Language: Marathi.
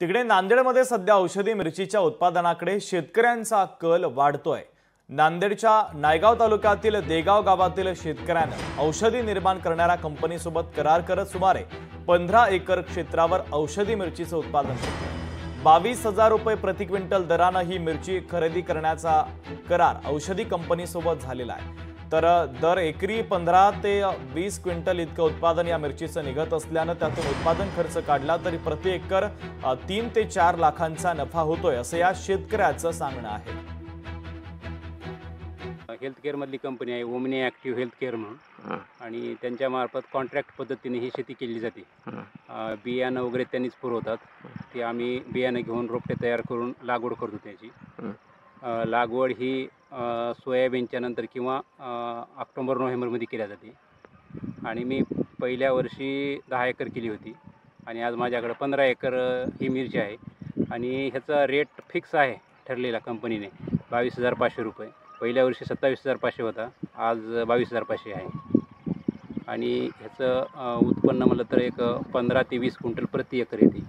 तिकडे नांदेडमध्ये सध्या औषधी मिरचीच्या उत्पादनाकडे शेतकऱ्यांचा कल वाढतोय। नांदेडच्या नायगाव तालुक्यातील देगाव गावातील शेतकऱ्याने औषधी निर्माण करणाऱ्या कंपनीसोबत करार करत सुमारे 15 एकर क्षेत्रावर औषधी मिरचीचे उत्पादन केले। 22,000 रुपये प्रति क्विंटल दराने ही मिरची खरेदी करण्याचा करार औषधी कंपनीसोबत झालेला आहे। तर दर एकरी 15 ते 20 क्विंटल इतकं उत्पादन या मिरचीचं निघत असल्याने त्यातून उत्पादन खर्च काढला तरी प्रति एकर 3 ते 4 लाखांचा नफा होतोय असं या शेतकऱ्याचं सांगणं आहे। हेल्थ केअर मधली कंपनी आहे ओमनी ॲक्टिव्ह हेल्थ केअर म्हणून, आणि त्यांच्या मार्फत कॉन्ट्रॅक्ट पद्धतीने ही शेती केली जाते। बियाणं वगैरे त्यांनीच पुरवतात, ते आम्ही बियाणं घेऊन रोपटे तयार करून लागवड करतो। त्याची लागवड ही सोयाबीनच्या नंतर किंवा ऑक्टोबर-नोव्हेंबरमध्ये केली जाते। आणि मी पहिल्या वर्षी 10 एकर केली होती आणि आज माझ्याकडे 15 एकर ही मिरची आहे। आणि ह्याचा रेट फिक्स आहे ठरलेला कंपनीने 22,500 रुपये। पहिल्या वर्षी 27,500 होता, आज 22,500 आहे। आणि ह्याचं उत्पन्न म्हटलं तर एक 15 ते 20 क्विंटल प्रति एकर येते।